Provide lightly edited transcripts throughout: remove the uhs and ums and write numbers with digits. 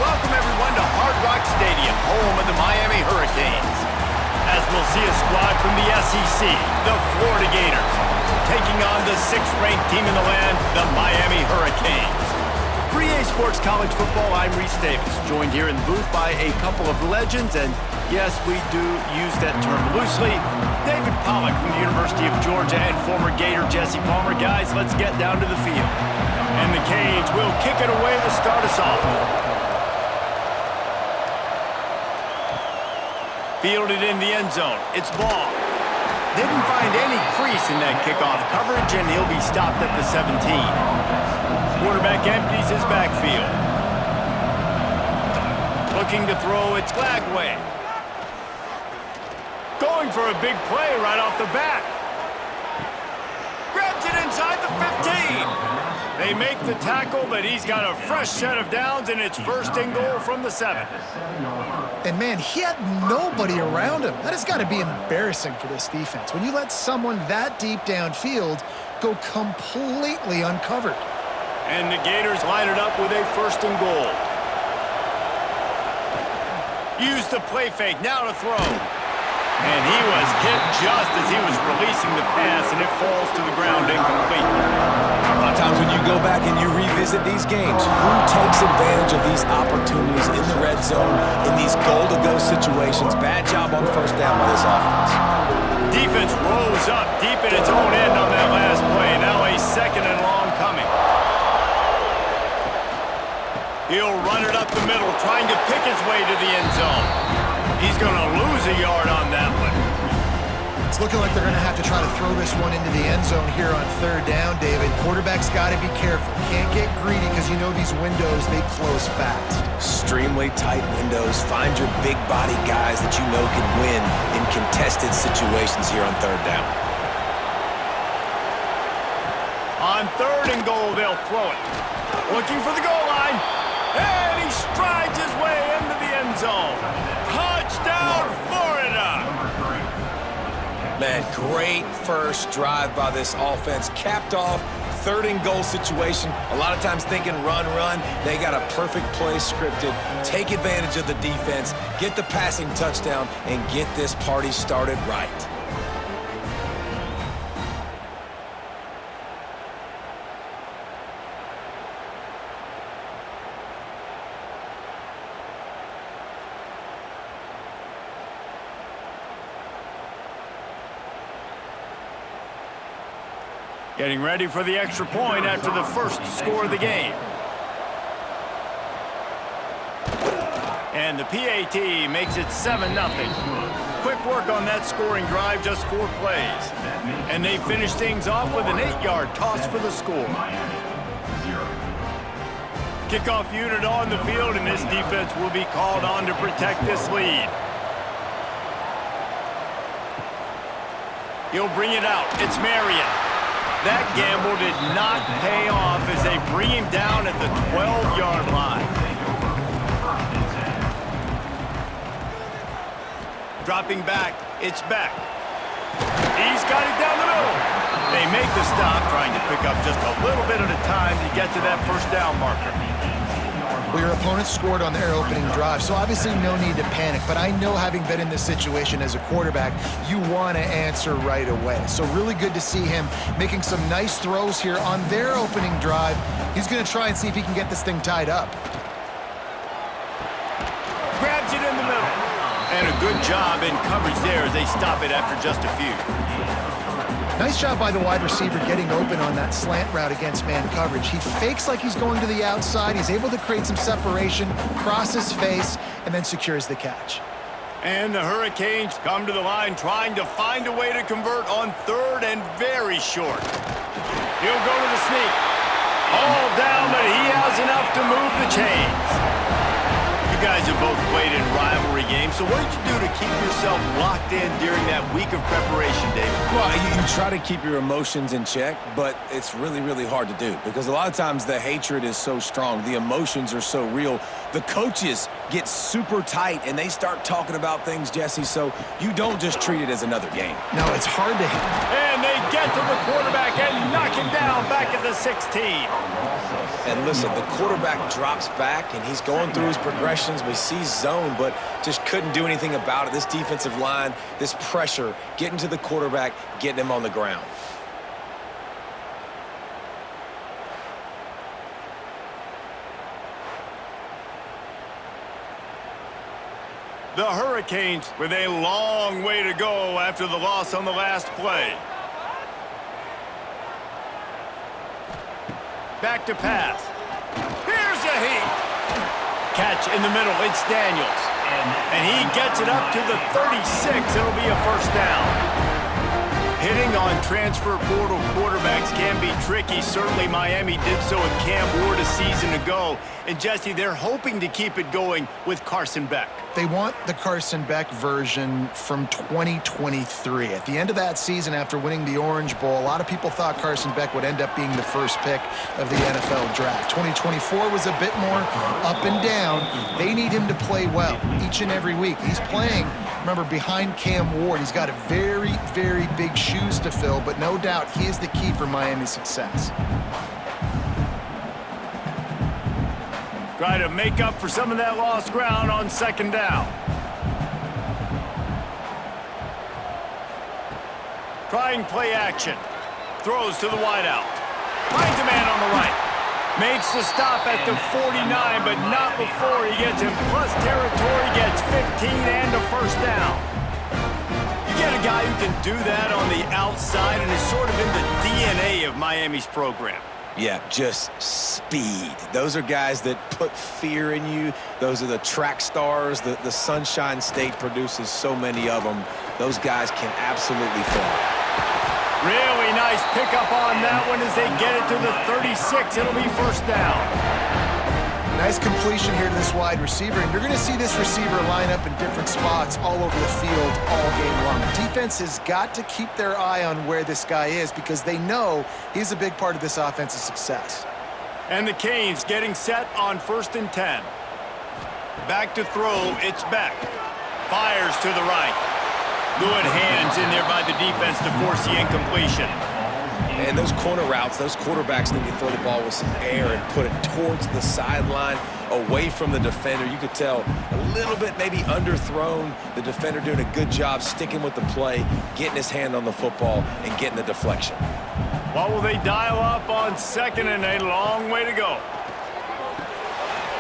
Welcome everyone to Hard Rock Stadium, home of the Miami Hurricanes. As we'll see a squad from the SEC, the Florida Gators, taking on the 6th-ranked team in the land, the Miami Hurricanes. For EA Sports College Football, I'm Reese Davis, joined here in the booth by a couple of legends, and yes, we do use that term loosely. David Pollack from the University of Georgia and former Gator Jesse Palmer. Guys, let's get down to the field. And the Canes will kick it away to start us off. Fielded in the end zone. It's ball. Didn't find any crease in that kickoff coverage, and he'll be stopped at the 17. Quarterback empties his backfield. Looking to throw, it's Lagway. Going for a big play right off the bat. Grabs it inside the 15. They make the tackle, but he's got a fresh set of downs, and it's 1st and goal from the 7. And man, he had nobody around him. That has got to be embarrassing for this defense. When you let someone that deep downfield go completely uncovered. And the Gators line it up with a 1st and goal. Use the play fake, now to throw. And he was hit just as he was releasing the pass, and it falls to the ground incomplete. A lot of times when you go back and you revisit these games, who takes advantage of these opportunities in the red zone, in these goal-to-go situations? Bad job on 1st down by this offense. Defense rose up deep in its own end on that last play. Now a 2nd and long coming. He'll run it up the middle, trying to pick his way to the end zone. He's going to lose a yard on that one. It's looking like they're going to have to try to throw this one into the end zone here on 3rd down, David. Quarterback's got to be careful. Can't get greedy because you know these windows, they close fast. Extremely tight windows. Find your big body guys that you know can win in contested situations here on 3rd down. On 3rd and goal, they'll throw it. Looking for the goal line. And he strides his way into the end zone. Touchdown, Florida! Man, great first drive by this offense. Capped off, 3rd and goal situation. A lot of times thinking run. They got a perfect play scripted. Take advantage of the defense, get the passing touchdown, and get this party started right. Getting ready for the extra point after the first score of the game. And the PAT makes it 7-0. Quick work on that scoring drive, just 4 plays. And they finish things off with an 8-yard toss for the score. Kickoff unit on the field, and this defense will be called on to protect this lead. He'll bring it out. It's Marion. That gamble did not pay off as they bring him down at the 12-yard line. Dropping back, it's Beck. He's got it down the middle. They make the stop, trying to pick up just a little bit at a time to get to that 1st down marker. Well, your opponent scored on their opening drive, so obviously no need to panic. But I know, having been in this situation as a quarterback, you want to answer right away. So really good to see him making some nice throws here on their opening drive. He's going to try and see if he can get this thing tied up. Grabs it in the middle. And a good job in coverage there as they stop it after just a few. Nice job by the wide receiver getting open on that slant route against man coverage. He fakes like he's going to the outside. He's able to create some separation, cross his face, and then secures the catch. And the Hurricanes come to the line trying to find a way to convert on 3rd and very short. He'll go to the sneak. All down, but he has enough to move the chains. You guys have both played in rivalry games, so what did you do to keep yourself locked in during that week of preparation, David? Well, you try to keep your emotions in check, but it's really, really hard to do because a lot of times the hatred is so strong. The emotions are so real. The coaches get super tight, and they start talking about things, Jesse, so you don't just treat it as another game. No, it's hard to hit. And they get to the quarterback and knock him down back at the 16. And listen, the quarterback drops back, and he's going through his progressions. We see zone, but just couldn't do anything about it. This defensive line, this pressure, getting to the quarterback, getting him on the ground. The Hurricanes with a long way to go after the loss on the last play. Back to pass. Here's a heat. Catch in the middle. It's Daniels. And he gets it up to the 36. It'll be a first down. Hitting on transfer portal quarterbacks can be tricky. Certainly Miami did so with Cam Ward a season ago. And Jesse, they're hoping to keep it going with Carson Beck. They want the Carson Beck version from 2023. At the end of that season, after winning the Orange Bowl, a lot of people thought Carson Beck would end up being the first pick of the NFL draft. 2024 was a bit more up and down. They need him to play well each and every week. He's playing, remember, behind Cam Ward. He's got a very, very big shoes to fill, but no doubt he is the key for Miami's success. Try to make up for some of that lost ground on second down. Trying play action. Throws to the wideout. Finds a man on the right. Makes the stop at the 49, but not before he gets in plus territory, gets 15 and a first down. You get a guy who can do that on the outside and is sort of in the DNA of Miami's program. Yeah, just speed. Those are guys that put fear in you. Those are the track stars. The Sunshine State produces so many of them. Those guys can absolutely fly. Really nice pickup on that one as they get it to the 36. It'll be first down. Nice completion here to this wide receiver, and you're going to see this receiver line up in different spots all over the field all game long. Defense has got to keep their eye on where this guy is because they know he's a big part of this offense's success. And the Canes getting set on 1st and 10. Back to throw, it's Beck. Fires to the right. Good hands in there by the defense to force the incompletion. And those corner routes, those quarterbacks need to throw the ball with some air and put it towards the sideline, away from the defender. You could tell a little bit maybe underthrown. The defender doing a good job sticking with the play, getting his hand on the football, and getting the deflection. What will they dial up on 2nd and a long way to go?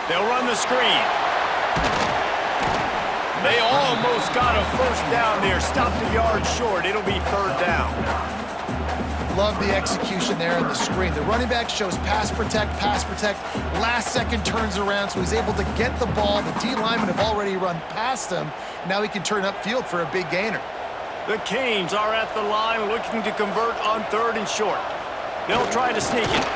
They'll run the screen. They almost got a first down there. Stopped a yard short. It'll be 3rd down. Love the execution there on the screen. The running back shows pass protect. Last second turns around, so he's able to get the ball. The D linemen have already run past him. Now he can turn upfield for a big gainer. The Canes are at the line looking to convert on 3rd and short. They'll try to sneak it.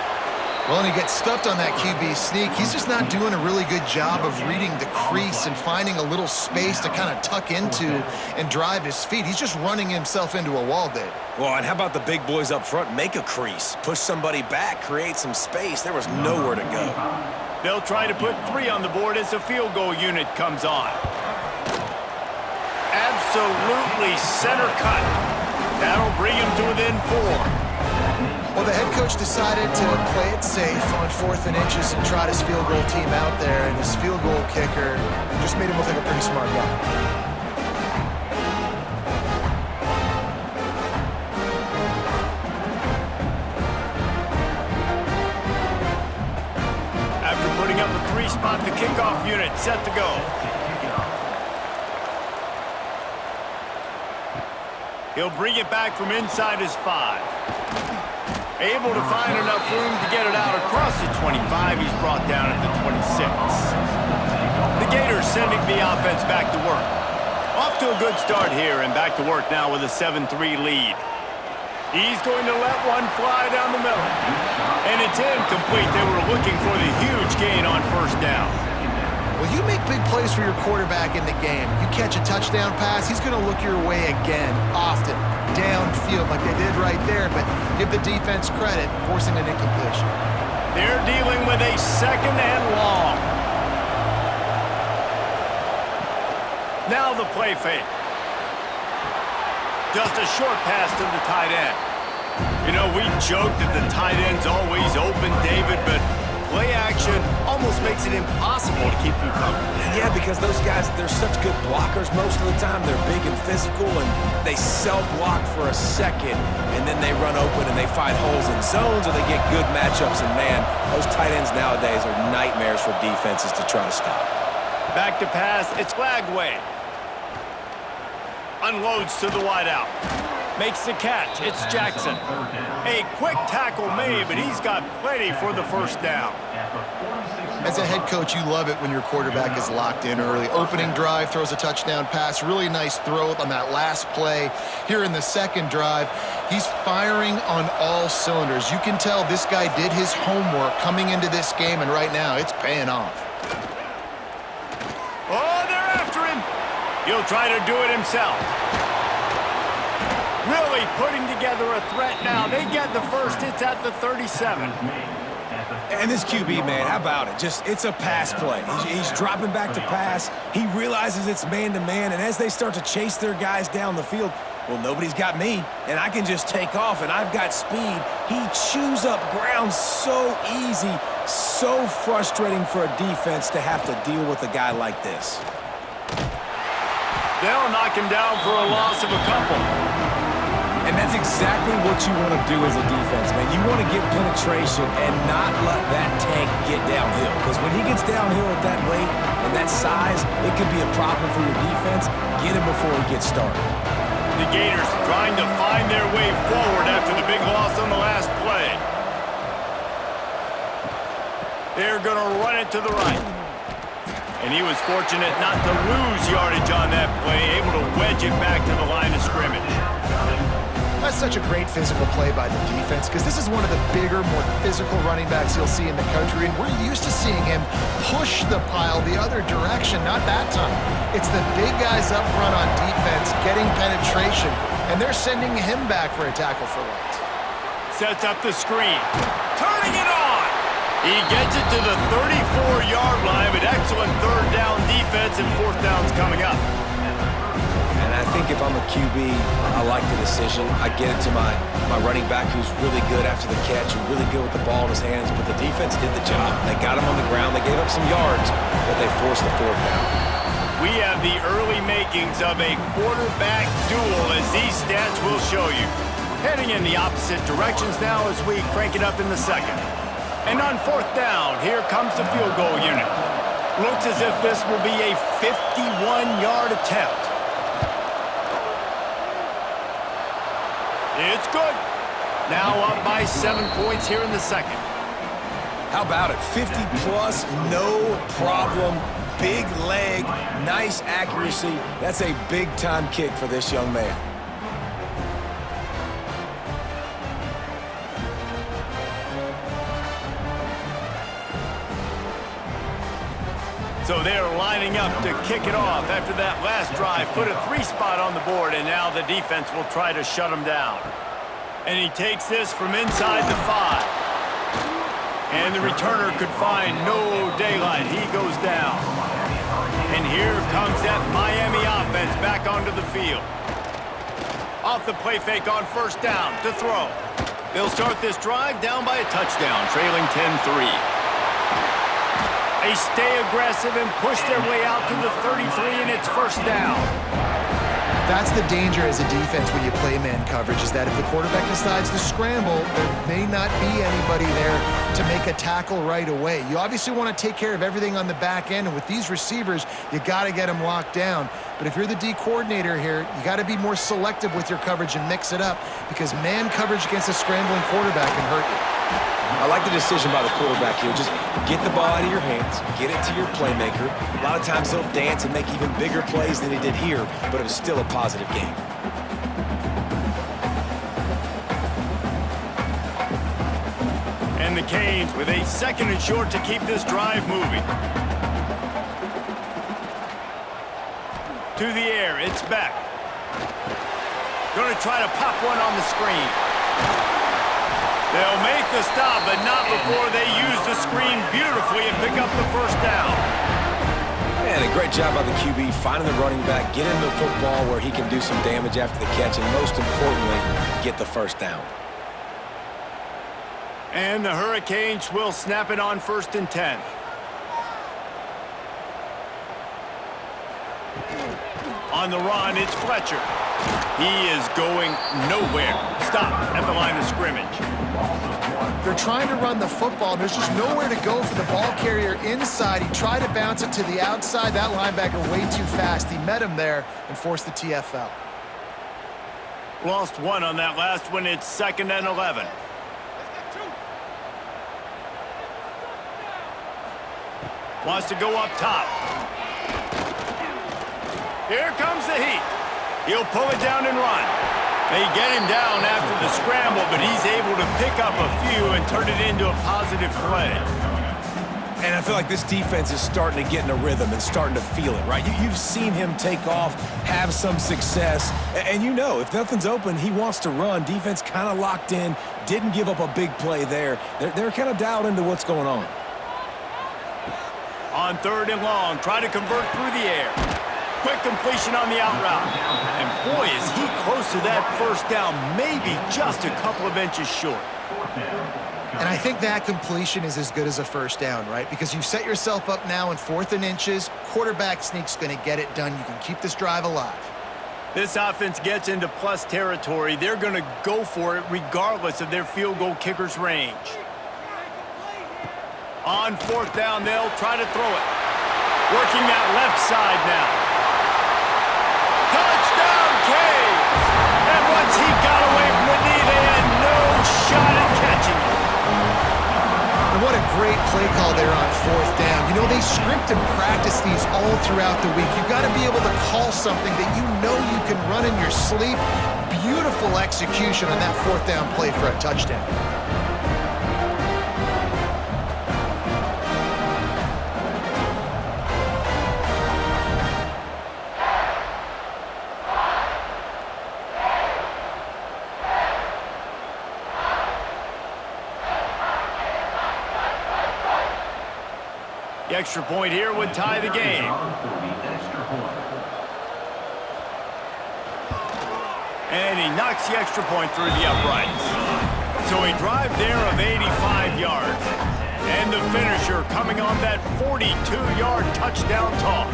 Well, and he gets stuffed on that QB sneak. He's just not doing a really good job of reading the crease and finding a little space to kind of tuck into and drive his feet. He's just running himself into a wall, Dave. Well, and how about the big boys up front? Make a crease, push somebody back, create some space. There was nowhere to go. They'll try to put 3 on the board as the field goal unit comes on. Absolutely center cut. That'll bring him to within 4. Well, the head coach decided to play it safe on 4th and inches and trot his field goal team out there, and his field goal kicker just made him look like a pretty smart guy. After putting up a 3-spot, the kickoff unit set to go. He'll bring it back from inside his 5. Able to find enough room to get it out across the 25. He's brought down at the 26. The Gators sending the offense back to work. Off to a good start here and back to work now with a 7-3 lead. He's going to let one fly down the middle. And it's incomplete. They were looking for the huge gain on 1st down. Well, you make big plays for your quarterback in the game. You catch a touchdown pass, he's going to look your way again, often, downfield like they did right there, but give the defense credit, forcing an incompletion. They're dealing with a 2nd and long. Now the play fake. Just a short pass to the tight end. You know, we joke that the tight end's always open, David, but play action almost makes it impossible to keep them covered. Yeah, because those guys, they're such good blockers most of the time. They're big and physical, and they block for a second, and then they run open and they find holes in zones, or they get good matchups. And, man, those tight ends nowadays are nightmares for defenses to try to stop. Back to pass. It's Lagway. Unloads to the wideout. Makes the catch. It's Jackson. A quick tackle made, but he's got plenty for the first down. As a head coach, you love it when your quarterback is locked in early. Opening drive, throws a touchdown pass. Really nice throw on that last play. Here in the second drive, he's firing on all cylinders. You can tell this guy did his homework coming into this game, and right now it's paying off. Oh, they're after him. He'll try to do it himself. Really putting together a threat now. They get the first. It's at the 37. And this QB, man, how about it? It's a pass play. He's dropping back to pass. He realizes it's man-to-man, and as they start to chase their guys down the field, well, nobody's got me, and I can just take off, and I've got speed. He chews up ground so easy, so frustrating for a defense to have to deal with a guy like this. They'll knock him down for a loss of a couple. And that's exactly what you want to do as a defense, man. You want to get penetration and not let that tank get downhill. Because when he gets downhill at that weight and that size, it could be a problem for your defense. Get him before he gets started. The Gators trying to find their way forward after the big loss on the last play. They're going to run it to the right. And he was fortunate not to lose yardage on that play, able to wedge it back to the line of scrimmage. That's such a great physical play by the defense, because this is one of the bigger, more physical running backs you'll see in the country, and we're used to seeing him push the pile the other direction. Not that time. It's the big guys up front on defense getting penetration, and they're sending him back for a tackle for loss. Sets up the screen. Turning it on! He gets it to the 34-yard line, but excellent third down defense, and fourth down's coming up. And I think if I'm a QB, I like the decision. I get it to my running back who's really good after the catch and really good with the ball in his hands, but the defense did the job. They got him on the ground. They gave up some yards, but they forced the fourth down. We have the early makings of a quarterback duel, as these stats will show you. Heading in the opposite directions now as we crank it up in the second. And on fourth down, here comes the field goal unit. Looks as if this will be a 51-yard attempt. It's good. Now up by 7 points here in the second. How about it? 50-plus, no problem. Big leg, nice accuracy. That's a big-time kick for this young man. So they're lining up to kick it off after that last drive. Put a 3-spot on the board, and now the defense will try to shut him down. And he takes this from inside the 5. And the returner could find no daylight. He goes down. And here comes that Miami offense back onto the field. Off the play fake on first down to throw. They'll start this drive down by a touchdown, trailing 10-3. They stay aggressive and push their way out to the 33, and it's first down. That's the danger as a defense when you play man coverage, is that if the quarterback decides to scramble, there may not be anybody there to make a tackle right away. You obviously want to take care of everything on the back end, and with these receivers, you got to get them locked down. But if you're the D coordinator here, you got to be more selective with your coverage and mix it up, because man coverage against a scrambling quarterback can hurt you. I like the decision by the quarterback here. Just get the ball out of your hands, get it to your playmaker. A lot of times he'll dance and make even bigger plays than he did here, but it was still a positive game. And the Canes with a second and short to keep this drive moving. To the air, it's Beck. Going to try to pop one on the screen. They'll make the stop, but not before they use the screen beautifully and pick up the first down. And a great job by the QB, finding the running back, get him the football where he can do some damage after the catch, and most importantly, get the first down. And the Hurricanes will snap it on 1st and 10. On the run, it's Fletcher. He is going nowhere. Stop at the line of scrimmage. They're trying to run the football. There's just nowhere to go for the ball carrier inside. He tried to bounce it to the outside. That linebacker way too fast. He met him there and forced the TFL. Lost one on that last one. It's 2nd and 11. Wants to go up top. Here comes the heat. He'll pull it down and run. They get him down after the scramble, but he's able to pick up a few and turn it into a positive play. And I feel like this defense is starting to get in a rhythm and starting to feel it, right? You've seen him take off, have some success, and you know if nothing's open, he wants to run. Defense kind of locked in, didn't give up a big play there. They're kind of dialed into what's going on. On 3rd and long, try to convert through the air. Quick completion on the out route. And boy, is he close to that first down, maybe just a couple of inches short. And I think that completion is as good as a first down, right? Because you've set yourself up now in 4th and inches. Quarterback sneak's going to get it done. You can keep this drive alive. This offense gets into plus territory. They're going to go for it regardless of their field goal kicker's range. On 4th down, they'll try to throw it. Working that left side now. Touchdown, Canes! And once he got away from the knee, they had no shot at catching him. And what a great play call there on 4th down. You know, they script and practice these all throughout the week. You've got to be able to call something that you know you can run in your sleep. Beautiful execution on that 4th down play for a touchdown. The extra point here would tie the game. And he knocks the extra point through the uprights. So a drive there of 85 yards. And the finisher coming on that 42-yard touchdown toss.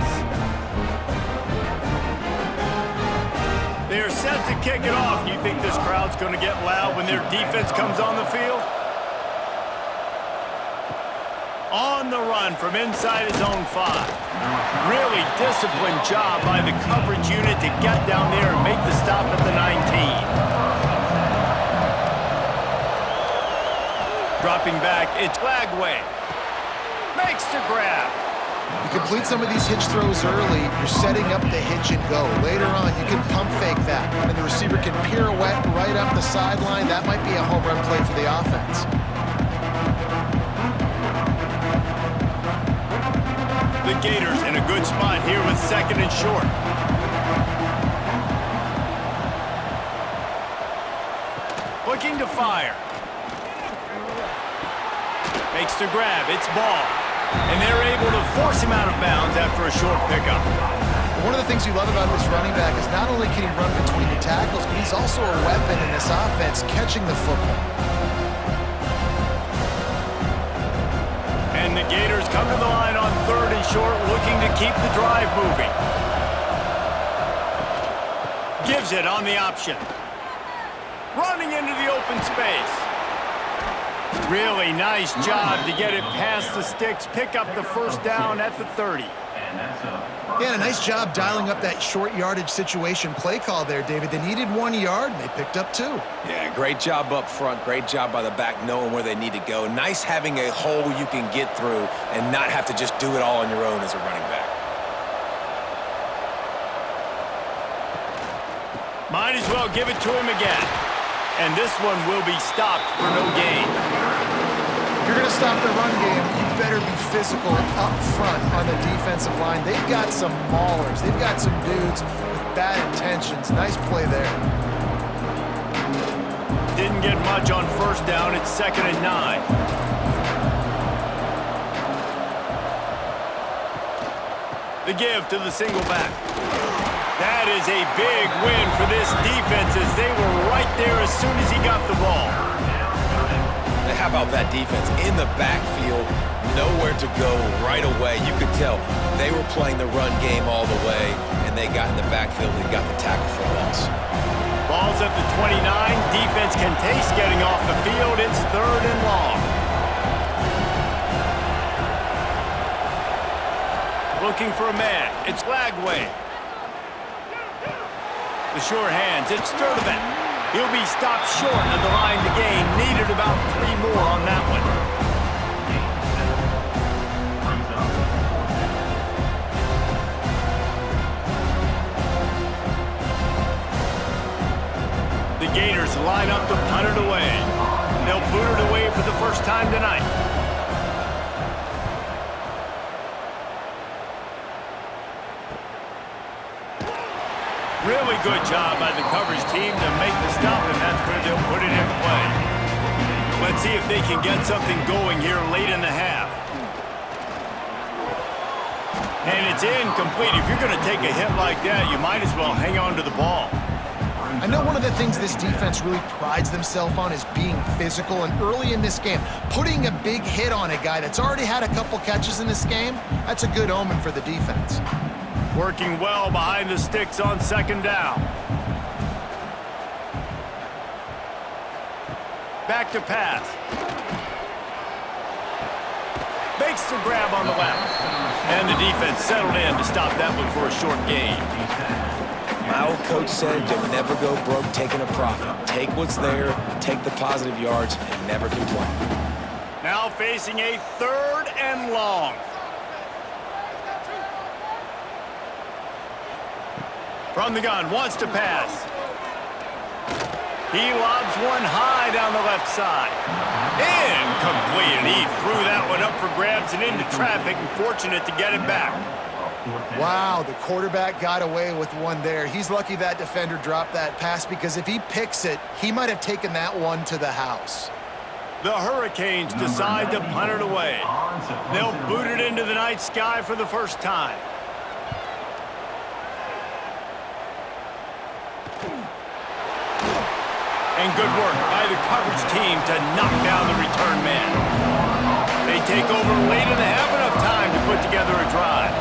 They're set to kick it off. You think this crowd's going to get loud when their defense comes on the field? On the run from inside his own 5. Really disciplined job by the coverage unit to get down there and make the stop at the 19. Dropping back, it's Lagway. Makes the grab. You complete some of these hitch throws early, you're setting up the hitch and go. Later on, you can pump fake that, and the receiver can pirouette right up the sideline. That might be a home run play for the offense. The Gators in a good spot here with 2nd and short. Looking to fire. Makes the grab. It's ball. And they're able to force him out of bounds after a short pickup. One of the things you love about this running back is not only can he run between the tackles, but he's also a weapon in this offense, catching the football. And the Gators come to the line on 3rd and short, looking to keep the drive moving. Gives it on the option. Running into the open space. Really nice job to get it past the sticks, pick up the first down at the 30. Yeah, a nice job dialing up that short yardage situation play call there, David. They needed 1 yard, and they picked up 2. Yeah, great job up front. Great job by the back knowing where they need to go. Nice having a hole you can get through and not have to just do it all on your own as a running back. Might as well give it to him again. And this one will be stopped for no gain. If you're going to stop the run game, you better better be physical up front on the defensive line. They've got some maulers. They've got some dudes with bad intentions. Nice play there. Didn't get much on first down. It's 2nd and 9. The give to the single back. That is a big win for this defense as they were right there as soon as he got the ball. How about that defense in the backfield, nowhere to go right away. You could tell they were playing the run game all the way, and they got in the backfield and got the tackle for a loss. Ball's at the 29. Defense can taste getting off the field. It's 3rd and long. Looking for a man. It's Lagway. The sure hands. It's Sturdivant. He'll be stopped short of the line to gain. Needed about 3 more on that one. The Gators line up to punt it away. They'll boot it away for the first time tonight. Really good job by the coverage team to make the stop, and that's where they'll put it in play. Let's see if they can get something going here late in the half. And it's incomplete. If you're going to take a hit like that, you might as well hang on to the ball. I know one of the things this defense really prides themselves on is being physical, and early in this game, putting a big hit on a guy that's already had a couple catches in this game, that's a good omen for the defense. Working well behind the sticks on 2nd down. Back to pass. Makes the grab on the left. And the defense settled in to stop that one for a short gain. My old coach said you'll never go broke taking a profit. Take what's there, take the positive yards, and never complain. Now facing a 3rd and long. From the gun, wants to pass. He lobs one high down the left side. Incomplete, and he threw that one up for grabs and into traffic, and fortunate to get it back. Wow, the quarterback got away with one there. He's lucky that defender dropped that pass, because if he picks it, he might have taken that one to the house. The Hurricanes decide to punt it away. They'll boot it into the night sky for the first time. And good work by the coverage team to knock down the return man. They take over late in the half, enough time to put together a drive.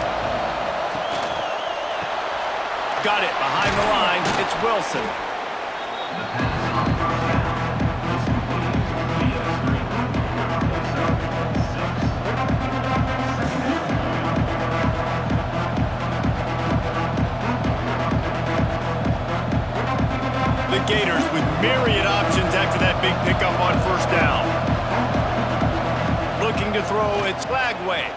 Got it behind the line. It's Wilson. The Gators with myriad options after that big pickup on first down. Looking to throw, it's Lagway.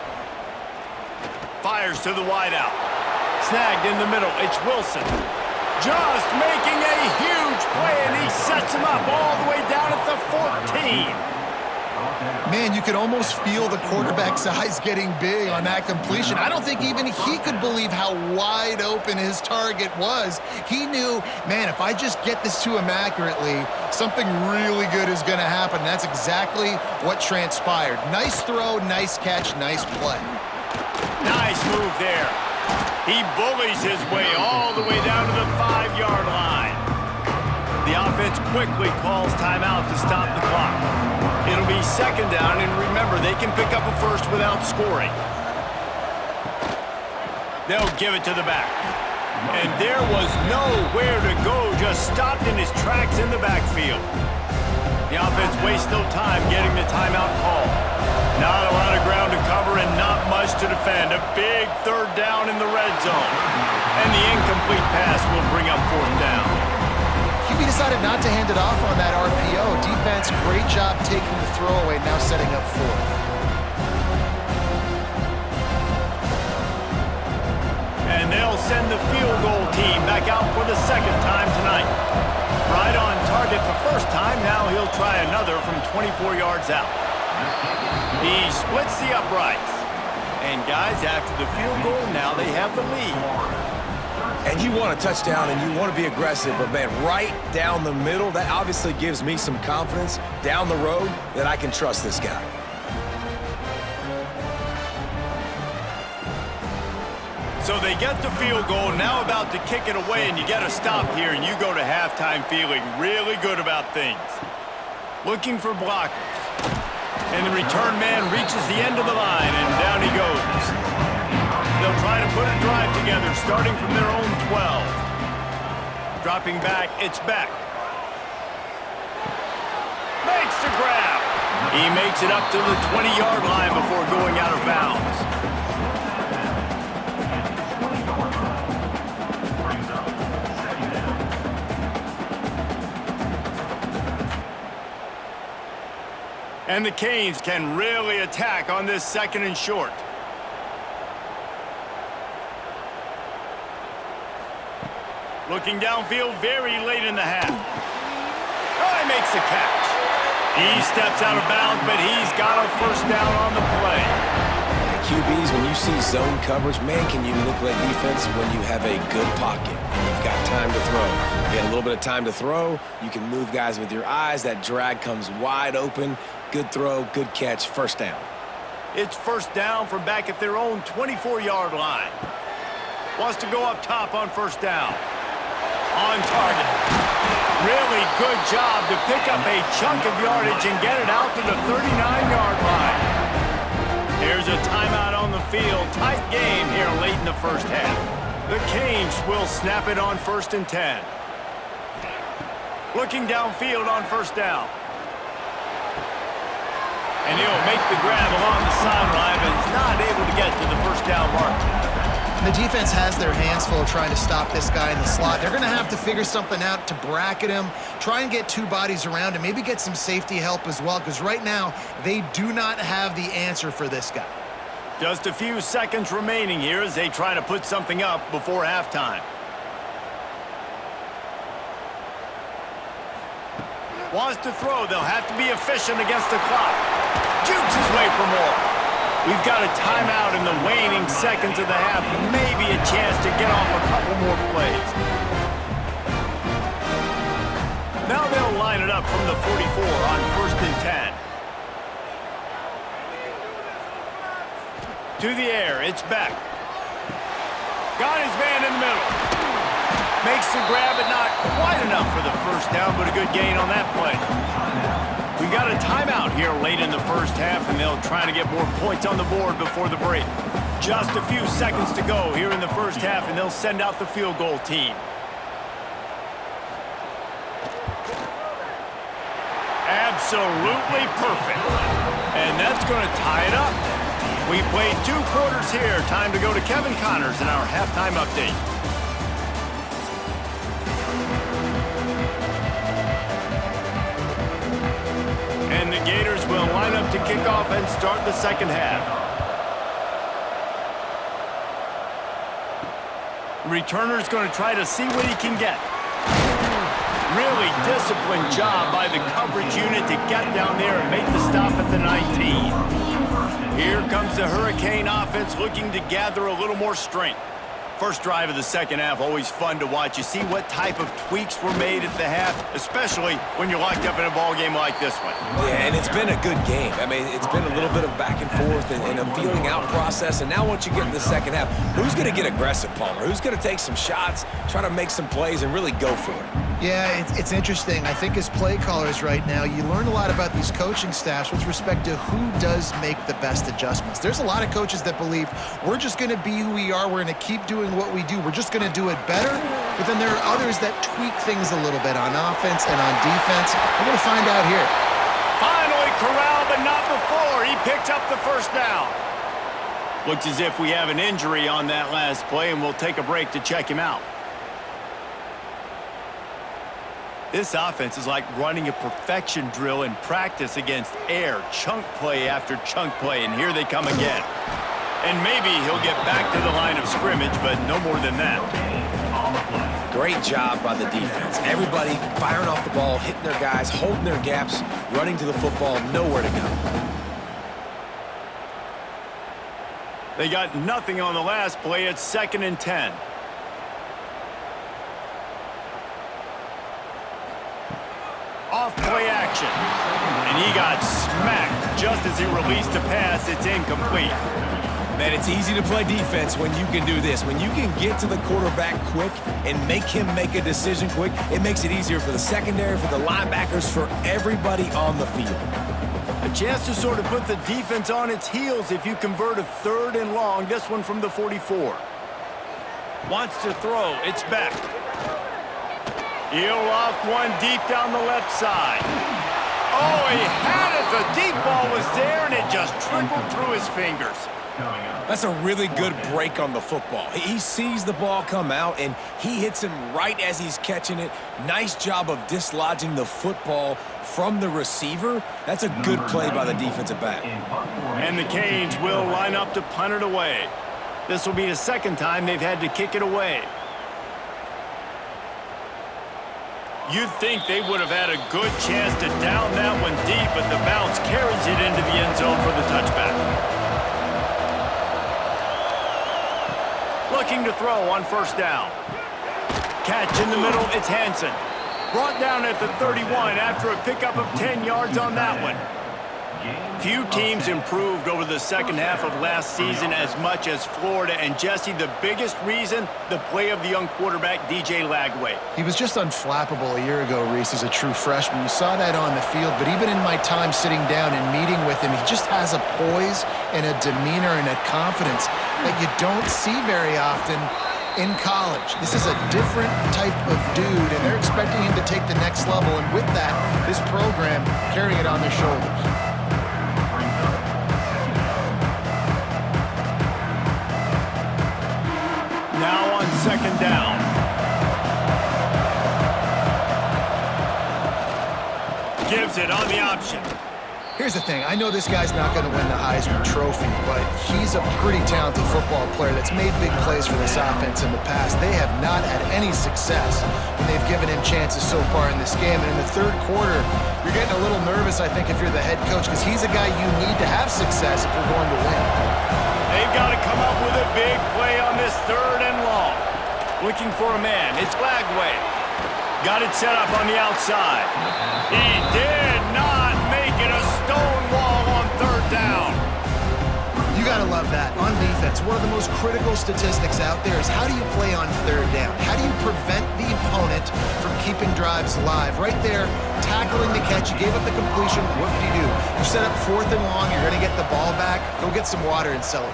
Fires to the wideout. Snagged in the middle, it's Wilson. Just making a huge play, and he sets him up all the way down at the 14. Man, you could almost feel the quarterback's eyes getting big on that completion. I don't think even he could believe how wide open his target was. He knew, man, if I just get this to him accurately, something really good is going to happen. And that's exactly what transpired. Nice throw, nice catch, nice play. Nice move there. He bullies his way all the way down to the 5-yard line. The offense quickly calls timeout to stop the clock. It'll be 2nd down, and remember, they can pick up a first without scoring. They'll give it to the back. And there was nowhere to go, just stopped in his tracks in the backfield. The offense wastes no time getting the timeout call. Not a lot of ground to cover and not much to defend. A big 3rd down in the red zone. And the incomplete pass will bring up 4th down. QB decided not to hand it off on that RPO. Defense, great job taking the throwaway, now setting up 4th. And they'll send the field goal team back out for the 2nd time tonight. Right on target the first time, now he'll try another from 24 yards out. He splits the uprights. And guys, after the field goal, now they have the lead. And you want a touchdown and you want to be aggressive, but man, right down the middle, that obviously gives me some confidence down the road that I can trust this guy. So they get the field goal, now about to kick it away, and you get a stop here, and you go to halftime feeling really good about things. Looking for blockers. And the return man reaches the end of the line, and down he goes. They'll try to put a drive together, starting from their own 12. Dropping back, it's Beck. Makes the grab. He makes it up to the 20-yard line before going out of bounds. And the Canes can really attack on this 2nd and short. Looking downfield very late in the half. Oh, he makes the catch. He steps out of bounds, but he's got a first down on the play. QBs, when you see zone coverage, man, can you manipulate defense when you have a good pocket and you've got time to throw. You get a little bit of time to throw, you can move guys with your eyes, that drag comes wide open, good throw, good catch, first down. It's first down from back at their own 24-yard line. Wants to go up top on first down. On target. Really good job to pick up a chunk of yardage and get it out to the 39-yard line. Here's a timeout on the field. Tight game here late in the first half. The Canes will snap it on 1st and 10. Looking downfield on first down. And he'll make the grab along the sideline, but is not able to get to the first down mark. The defense has their hands full trying to stop this guy in the slot. They're going to have to figure something out to bracket him, try and get 2 bodies around him, maybe get some safety help as well, because right now they do not have the answer for this guy. Just a few seconds remaining here as they try to put something up before halftime. Wants to throw. They'll have to be efficient against the clock. Jukes his way for more. We've got a timeout in the waning seconds of the half. Maybe a chance to get off a couple more plays. Now they'll line it up from the 44 on 1st and 10. To the air, it's Beck. Got his man in the middle. Makes the grab, but not quite enough for the first down, but a good gain on that play. We got a timeout here late in the first half, and they'll try to get more points on the board before the break. Just a few seconds to go here in the first half, and they'll send out the field goal team. Absolutely perfect. And that's going to tie it up. We've played 2 quarters here. Time to go to Kevin Connors in our halftime update. And the Gators will line up to kick off and start the second half. Returner's going to try to see what he can get. Really disciplined job by the coverage unit to get down there and make the stop at the 19. Here comes the Hurricane offense looking to gather a little more strength. First drive of the second half, always fun to watch. You see what type of tweaks were made at the half, especially when you're locked up in a ball game like this one. Yeah, and it's been a good game. I mean, it's been a little bit of back and forth and a feeling out process. And now once you get in the second half, who's going to get aggressive, Palmer? Who's going to take some shots, try to make some plays, and really go for it? Yeah, it's interesting. I think as play callers right now, you learn a lot about these coaching staffs with respect to who does make the best adjustments. There's a lot of coaches that believe we're just going to be who we are. We're going to keep doing what we do. We're just going to do it better. But then there are others that tweak things a little bit on offense and on defense. We're going to find out here. Finally corralled, but not before. He picked up the first down. Looks as if we have an injury on that last play, and we'll take a break to check him out. This offense is like running a perfection drill in practice against air, chunk play after chunk play, and here they come again. And maybe he'll get back to the line of scrimmage, but no more than that. Great job by the defense. Everybody firing off the ball, hitting their guys, holding their gaps, running to the football, nowhere to go. They got nothing on the last play. It's 2nd and 10. Off play action. And he got smacked just as he released the pass. It's incomplete. Man, it's easy to play defense when you can do this. When you can get to the quarterback quick and make him make a decision quick, it makes it easier for the secondary, for the linebackers, for everybody on the field. A chance to sort of put the defense on its heels if you convert a 3rd and long. This one from the 44. Wants to throw. It's Beck. He'll loft one deep down the left side. Oh, he had it. The deep ball was there, and it just trickled through his fingers. That's a really good break on the football. He sees the ball come out, and he hits him right as he's catching it. Nice job of dislodging the football from the receiver. That's a good play by the defensive back. And the Canes will line up to punt it away. This will be the 2nd time they've had to kick it away. You'd think they would have had a good chance to down that one deep, but the bounce carries it into the end zone for the touchback. Looking to throw on 1st down. Catch in the middle, it's Hansen. Brought down at the 31 after a pickup of 10 yards on that one. Few teams improved over the 2nd half of last season as much as Florida. And Jesse, the biggest reason, the play of the young quarterback, DJ Lagway. He was just unflappable a year ago, Reese, as a true freshman. You saw that on the field, but even in my time sitting down and meeting with him, he just has a poise and a demeanor and a confidence that you don't see very often in college. This is a different type of dude, and they're expecting him to take the next level, and with that, this program carrying it on their shoulders. Now on 2nd down. Gives it on the option. Here's the thing. I know this guy's not going to win the Heisman Trophy, but he's a pretty talented football player that's made big plays for this offense in the past. They have not had any success when they've given him chances so far in this game. And in the 3rd quarter, you're getting a little nervous, I think, if you're the head coach, because he's a guy you need to have success if you're going to win. They've got to come up with a big play on this 3rd and long. Looking for a man. It's Lagway. Got it set up on the outside. He did not make it a stone wall on 3rd down. You got to love that. On defense, one of the most critical statistics out there is how do you play on 3rd down? How do you prevent the opponent from keeping drives alive? Right there, tackling the catch. You gave up the completion. What did you do? You set up 4th and long. You're going to get the ball back. Go get some water and celebrate.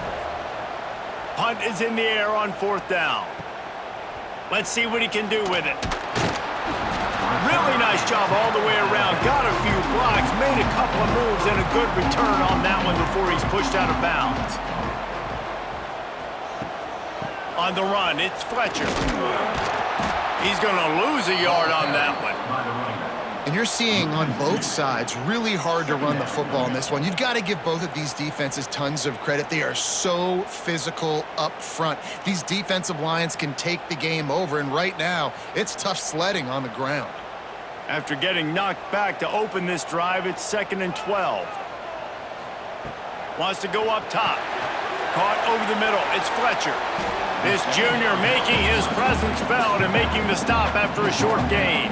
Punt is in the air on 4th down. Let's see what he can do with it. Really nice job all the way around. Got a few blocks, made a couple of moves, and a good return on that one before he's pushed out of bounds. On the run, it's Fletcher. He's going to lose a yard on that one. And you're seeing on both sides really hard to run the football in this one. You've got to give both of these defenses tons of credit. They are so physical up front. These defensive lines can take the game over, and right now, it's tough sledding on the ground. After getting knocked back to open this drive, it's 2nd and 12. Wants to go up top. Caught over the middle. It's Fletcher. This junior making his presence felt and making the stop after a short gain.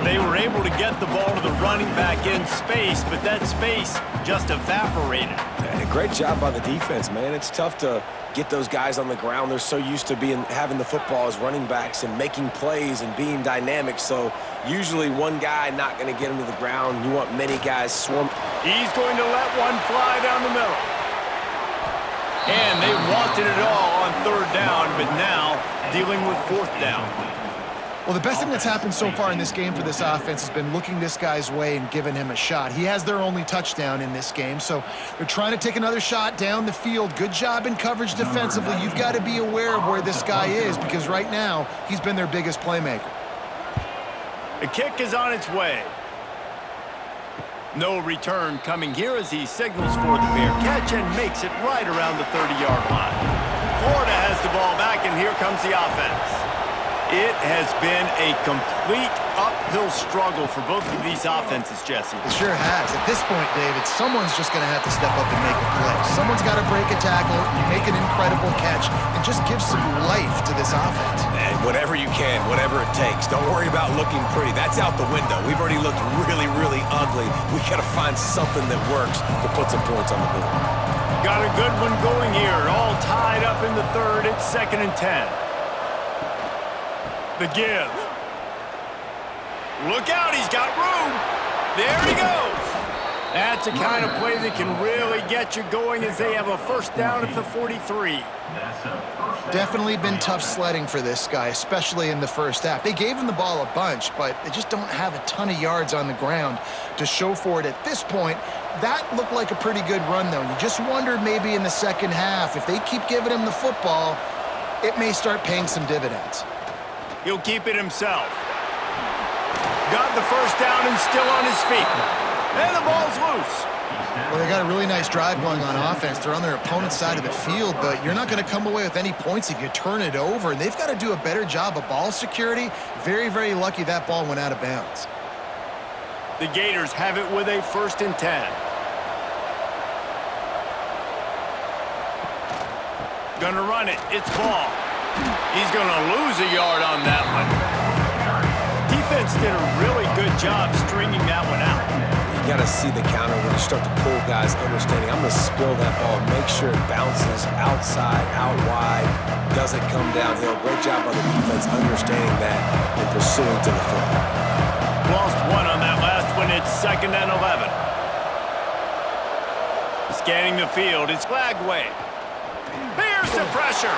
They were able to get the ball to the running back in space, but that space just evaporated. And a great job by the defense, man. It's tough to get those guys on the ground. They're so used to having the football as running backs and making plays and being dynamic. So usually one guy not going to get him to the ground. You want many guys swarm. He's going to let one fly down the middle. And they wanted it all on 3rd down, but now dealing with 4th down. Well, the best thing that's happened so far in this game for this offense has been looking this guy's way and giving him a shot. He has their only touchdown in this game, so they're trying to take another shot down the field. Good job in coverage defensively. You've got to be aware of where this guy is because right now he's been their biggest playmaker. The kick is on its way. No return coming here as he signals for the fair catch and makes it right around the 30-yard line. Florida has the ball back, and here comes the offense. It has been a complete uphill struggle for both of these offenses, Jesse. It sure has. At this point, David, someone's just going to have to step up and make a play. Someone's got to break a tackle, make an incredible catch, and just give some life to this offense. And whatever you can, whatever it takes. Don't worry about looking pretty. That's out the window. We've already looked really, really ugly. We got to find something that works to put some points on the board. Got a good one going here. All tied up in the third. It's 2nd and 10. The give. Look out, he's got room. There he goes. That's the kind of play that can really get you going as they have a first down at the 43. Definitely been tough sledding for this guy, especially in the first half. They gave him the ball a bunch, but they just don't have a ton of yards on the ground to show for it at this point. That looked like a pretty good run, though. You just wondered maybe in the second half, if they keep giving him the football, it may start paying some dividends. He'll keep it himself. Got the first down and still on his feet. And the ball's loose. Well, they got a really nice drive going on offense. They're on their opponent's side of the field, but you're not going to come away with any points if you turn it over. And they've got to do a better job of ball security. Very, very lucky that ball went out of bounds. The Gators have it with a 1st and 10. Gonna run it. It's ball. He's going to lose a yard on that one. Defense did a really good job stringing that one out. You got to see the counter when you start to pull guys understanding. I'm going to spill that ball, make sure it bounces outside, out wide, doesn't come downhill. Great job by the defense understanding that and pursuing to the football. Lost one on that last one. It's 2nd and 11. Scanning the field. It's Flagway. Here's the pressure.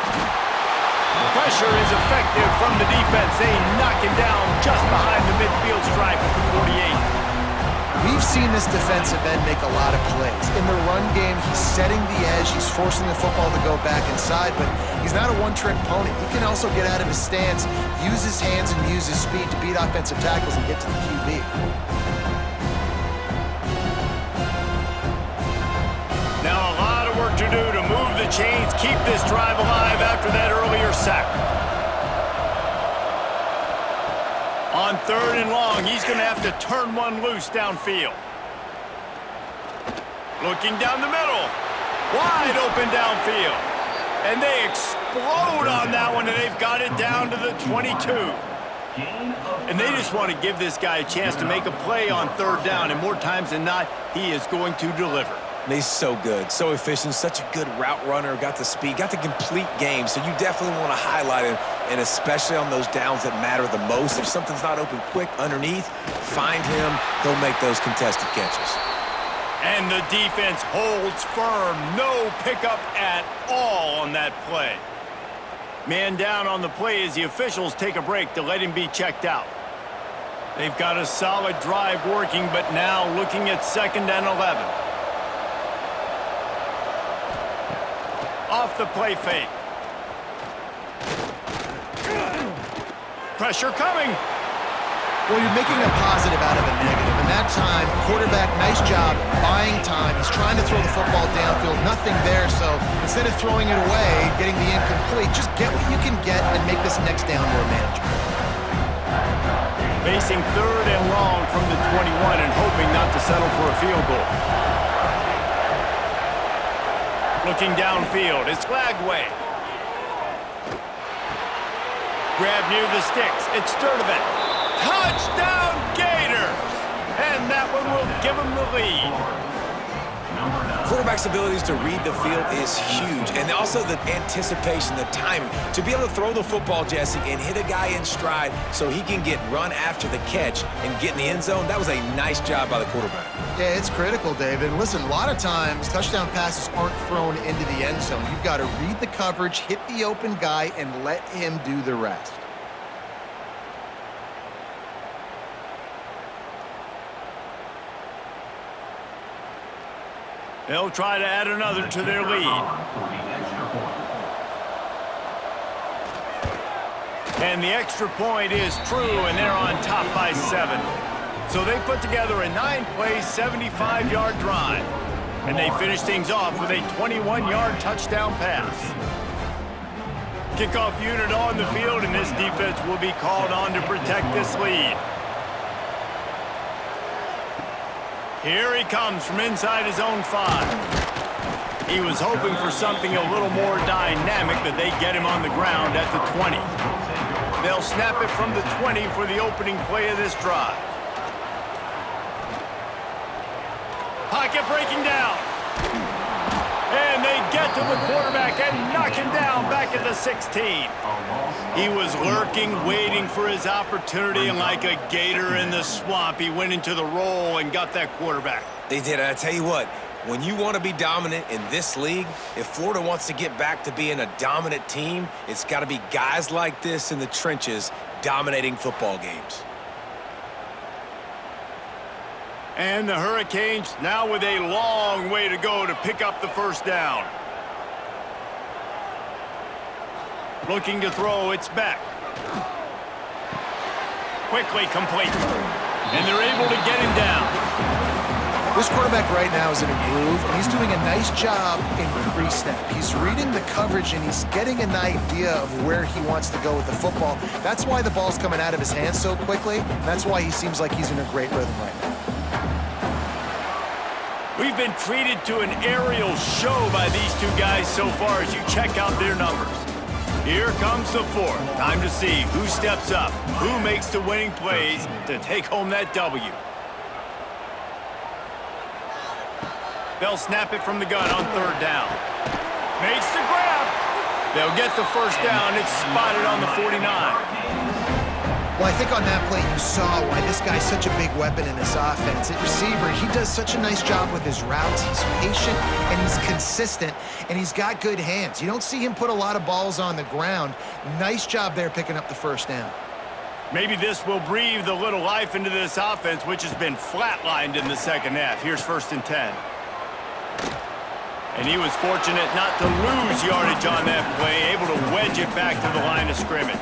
Pressure is effective from the defense. They knock him down just behind the midfield stripe at the 48. We've seen this defensive end make a lot of plays. In the run game, he's setting the edge. He's forcing the football to go back inside, but he's not a one-trick pony. He can also get out of his stance, use his hands, and use his speed to beat offensive tackles and get to the QB. Now a lot of work to do to move the chains, keep this drive alive after that earlier sack. On 3rd and long, he's going to have to turn one loose downfield. Looking down the middle. Wide open downfield. And they explode on that one, and they've got it down to the 22. And they just want to give this guy a chance to make a play on 3rd down, and more times than not, he is going to deliver. He's so good, so efficient, such a good route runner, got the speed, got the complete game, so you definitely want to highlight him, and especially on those downs that matter the most. If something's not open quick underneath, find him, he'll make those contested catches. And the defense holds firm, no pickup at all on that play. Man down on the play as the officials take a break to let him be checked out. They've got a solid drive working, but now looking at 2nd and 11. Off the play fake. Pressure coming. Well, you're making a positive out of a negative. And that time, quarterback, nice job, buying time. He's trying to throw the football downfield. Nothing there, so instead of throwing it away, getting the incomplete, just get what you can get and make this next down more manageable. Facing 3rd and long from the 21 and hoping not to settle for a field goal. Looking downfield, it's Flagway. Grab near the sticks, it's Sturdivant. Touchdown, Gators! And that one will give them the lead. Quarterback's abilities to read the field is huge, and also the anticipation, the timing. To be able to throw the football, Jesse, and hit a guy in stride so he can get run after the catch and get in the end zone, that was a nice job by the quarterback. Yeah, it's critical, David. Listen, a lot of times, touchdown passes aren't thrown into the end zone. You've got to read the coverage, hit the open guy, and let him do the rest. They'll try to add another to their lead. And the extra point is true, and they're on top by 7. So they put together a 9-play, 75-yard drive. And they finish things off with a 21-yard touchdown pass. Kickoff unit on the field, and this defense will be called on to protect this lead. Here he comes from inside his own 5. He was hoping for something a little more dynamic, but they get him on the ground at the 20. They'll snap it from the 20 for the opening play of this drive. Pocket breaking down. And they get to the quarterback and knock him down back at the 16. He was lurking, waiting for his opportunity, and like a gator in the swamp, he went into the roll and got that quarterback. They did. I tell you what, when you want to be dominant in this league, if Florida wants to get back to being a dominant team, it's got to be guys like this in the trenches dominating football games. And the Hurricanes now with a long way to go to pick up the first down. Looking to throw, it's back. Quickly complete. And they're able to get him down. This quarterback right now is in a groove, and he's doing a nice job in pre-snap. He's reading the coverage, and he's getting an idea of where he wants to go with the football. That's why the ball's coming out of his hands so quickly. That's why he seems like he's in a great rhythm right now. We've been treated to an aerial show by these two guys so far as you check out their numbers. Here comes the 4th. Time to see who steps up, who makes the winning plays to take home that W. They'll snap it from the gun on 3rd down. Makes the grab. They'll get the first down. It's spotted on the 49. Well, I think on that play you saw why this guy's such a big weapon in this offense. At receiver, he does such a nice job with his routes. He's patient, and he's consistent, and he's got good hands. You don't see him put a lot of balls on the ground. Nice job there picking up the first down. Maybe this will breathe a little life into this offense, which has been flatlined in the second half. Here's 1st and 10. And he was fortunate not to lose yardage on that play, able to wedge it back to the line of scrimmage.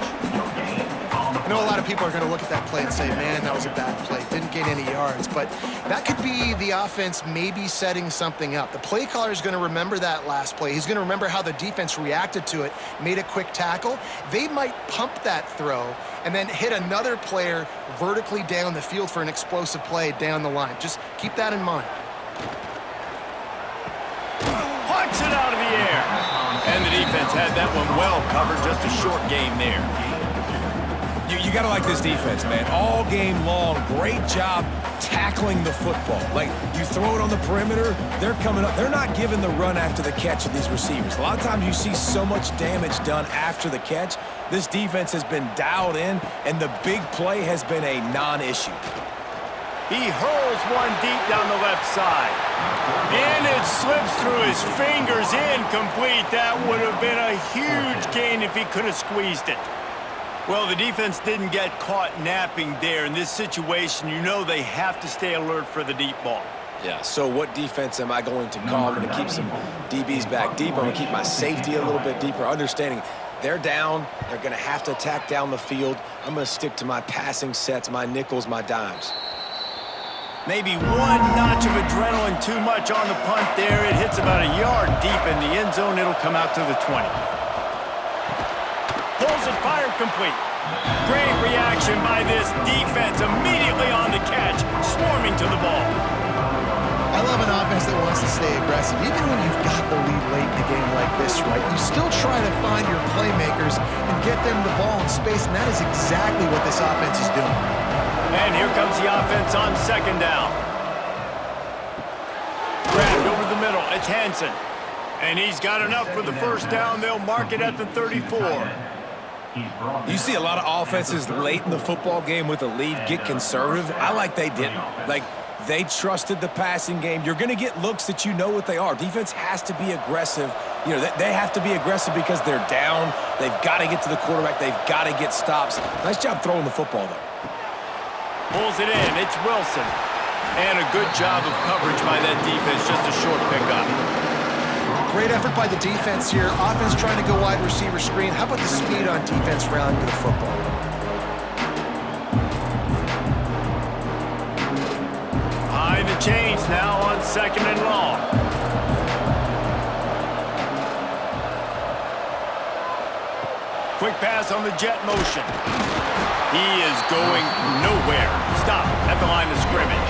I know a lot of people are going to look at that play and say, man, that was a bad play. Didn't gain any yards. But that could be the offense maybe setting something up. The play caller is going to remember that last play. He's going to remember how the defense reacted to it, made a quick tackle. They might pump that throw and then hit another player vertically down the field for an explosive play down the line. Just keep that in mind. Punch it out of the air. And the defense had that one well covered. Just a short game there. You got to like this defense, man. All game long, great job tackling the football. Like, you throw it on the perimeter, they're coming up. They're not giving the run after the catch of these receivers. A lot of times you see so much damage done after the catch. This defense has been dialed in, and the big play has been a non-issue. He hurls one deep down the left side. And it slips through his fingers, incomplete. That would have been a huge gain if he could have squeezed it. Well, the defense didn't get caught napping there. In this situation, you know they have to stay alert for the deep ball. Yeah, so what defense am I going to call? I'm going to keep some DBs back deep. I'm going to keep my safety a little bit deeper, understanding they're down. They're going to have to attack down the field. I'm going to stick to my passing sets, my nickels, my dimes. Maybe one notch of adrenaline too much on the punt there. It hits about a yard deep in the end zone. It'll come out to the 20. Pulls it, fired complete. Great reaction by this defense. Immediately on the catch, swarming to the ball. I love an offense that wants to stay aggressive. Even when you've got the lead late in the game like this, right, you still try to find your playmakers and get them the ball in space, and that is exactly what this offense is doing. And here comes the offense on 2nd down. Grabbed over the middle. It's Hansen. And he's got enough for the first down. They'll mark it at the 34. You see a lot of offenses late in the football game with a lead get conservative. I like they didn't. Like, they trusted the passing game. You're going to get looks that you know what they are. Defense has to be aggressive. You know, they have to be aggressive because they're down. They've got to get to the quarterback. They've got to get stops. Nice job throwing the football there. Pulls it in. It's Wilson. And a good job of coverage by that defense. Just a short pickup. Great effort by the defense here. Offense trying to go wide receiver screen. How about the speed on defense rounding to the football? Behind the chains now on 2nd and long. quick pass on the jet motion. He is going nowhere. Stop at the line of scrimmage.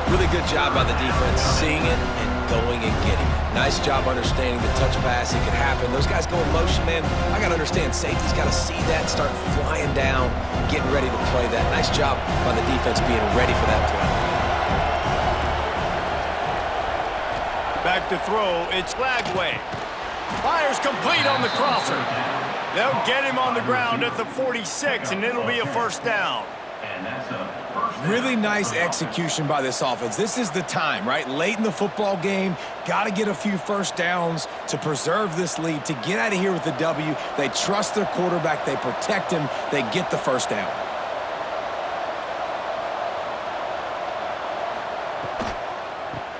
Really good job by the defense, seeing it and going and getting it. Nice job understanding the touch pass. It could happen. Those guys go in motion, man. I got to understand, safety's got to see that, start flying down, getting ready to play that. Nice job by the defense being ready for that play. Back to throw, it's Lagway. Fires complete on the crosser. They'll get him on the ground at the 46, and it'll be a first down. Really nice execution by this offense. This is the time, right? Late in the football game, got to get a few first downs to preserve this lead, to get out of here with the W. They trust their quarterback. They protect him. They get the first down.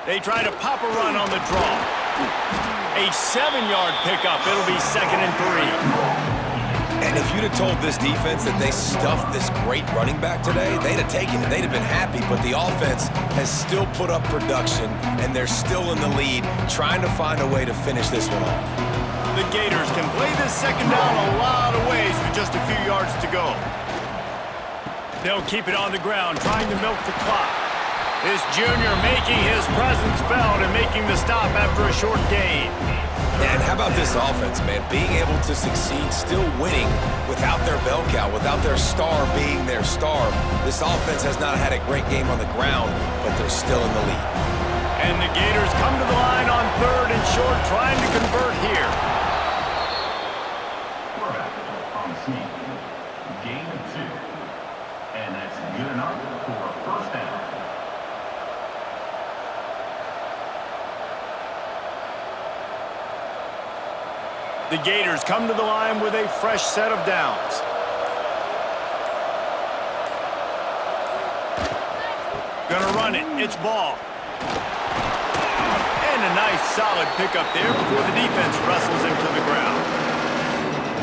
They try to pop a run on the draw. A 7-yard pickup. It'll be 2nd and 3. And if you'd have told this defense that they stuffed this great running back today, they'd have taken it. They'd have been happy, but the offense has still put up production, and they're still in the lead, trying to find a way to finish this one off. The Gators can play this second down a lot of ways with just a few yards to go. They'll keep it on the ground, trying to milk the clock. This junior making his presence felt and making the stop after a short gain. And how about this offense, man? Being able to succeed, still winning without their bell cow, without their star being their star. This offense has not had a great game on the ground, but they're still in the lead. And the Gators come to the line on 3rd and short, trying to convert here. Quarterback on the sneak. Gain of 2. And that's good enough for a first down. The Gators come to the line with a fresh set of downs. Gonna run it. It's ball. And a nice solid pickup there before the defense wrestles him to the ground.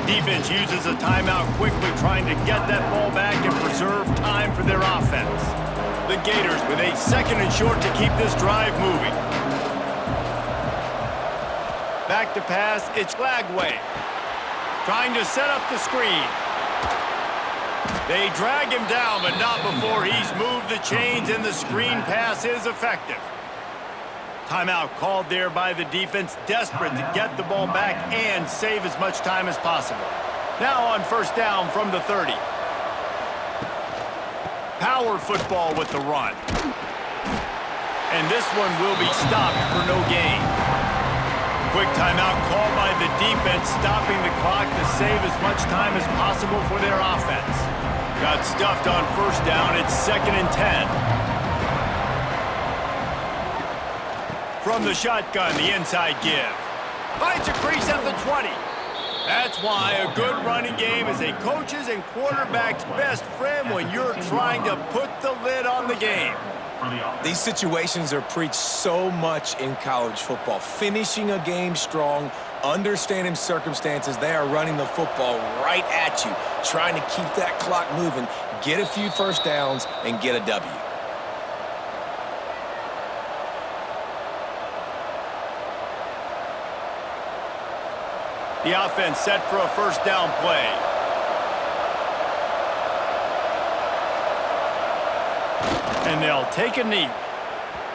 Defense uses a timeout quickly, trying to get that ball back and preserve time for their offense. The Gators with a 2nd and short to keep this drive moving. Back to pass, it's Lagway. Trying to set up the screen. They drag him down, but not before he's moved the chains, and the screen pass is effective. Timeout called there by the defense, desperate to get the ball back and save as much time as possible. Now on first down from the 30. Power football with the run. And this one will be stopped for no gain. Quick timeout called by the defense, stopping the clock to save as much time as possible for their offense. Got stuffed on first down. It's 2nd and 10. From the shotgun, the inside give. Finds a crease at the 20. That's why a good running game is a coach's and quarterback's best friend when you're trying to put the lid on the game. These situations are preached so much in college football. Finishing a game strong, understanding circumstances. They are running the football right at you, trying to keep that clock moving, get a few first downs, and get a W. The offense set for a first down play. And they'll take a knee.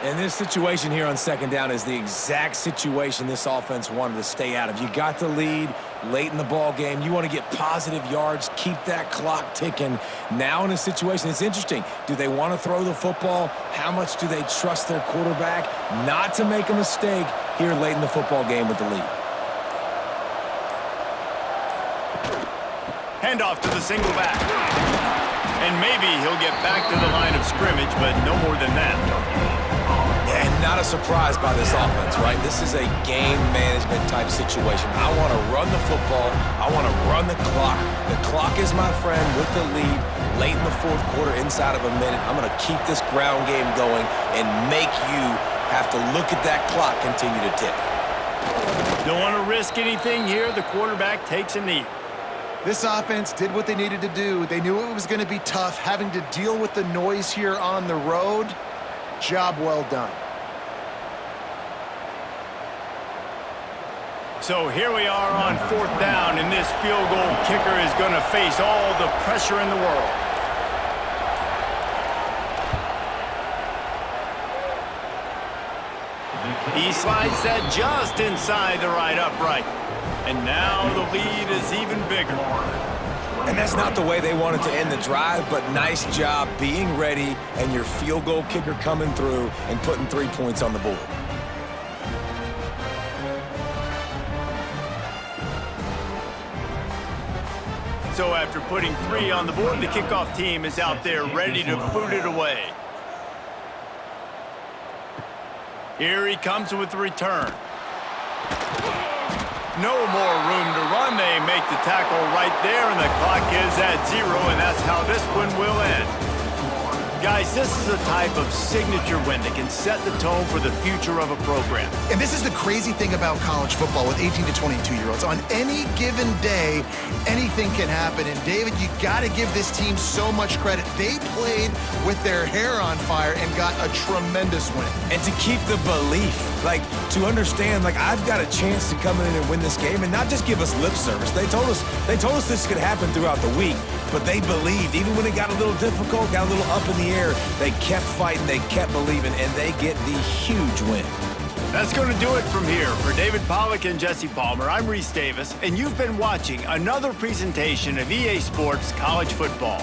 And this situation here on second down is the exact situation this offense wanted to stay out of. You got the lead late in the ball game. You want to get positive yards, keep that clock ticking. Now in a situation, it's interesting. Do they want to throw the football? How much do they trust their quarterback not to make a mistake here late in the football game with the lead? Handoff to the single back. And maybe he'll get back to the line of scrimmage, but no more than that. And not a surprise by this offense, right? This is a game management type situation. I want to run the football. I want to run the clock. The clock is my friend with the lead late in the fourth quarter, inside of a minute. I'm going to keep this ground game going and make you have to look at that clock continue to tick. Don't want to risk anything here. The quarterback takes a knee. This offense did what they needed to do. They knew it was going to be tough, having to deal with the noise here on the road. Job well done. So here we are on 4th down, and this field goal kicker is going to face all the pressure in the world. He slides that just inside the right upright. And now the lead is even bigger. And that's not the way they wanted to end the drive, but nice job being ready and your field goal kicker coming through and putting 3 points on the board. So after putting 3 on the board, the kickoff team is out there ready to boot it away. Here he comes with the return. No more room to run. They make the tackle right there, and the clock is at 0, and that's how this one will end. Guys, this is a type of signature win that can set the tone for the future of a program. And this is the crazy thing about college football with 18 to 22-year-olds. On any given day, anything can happen. And David, you got to give this team so much credit. They played with their hair on fire and got a tremendous win. And to keep the belief, to understand, I've got a chance to come in and win this game and not just give us lip service. They told us this could happen throughout the week, but they believed. Even when it got a little difficult, got a little up in the air, they kept fighting, they kept believing, and they get the huge win. That's going to do it from here. For David Pollack and Jesse Palmer, I'm Reese Davis, and you've been watching another presentation of EA Sports College Football.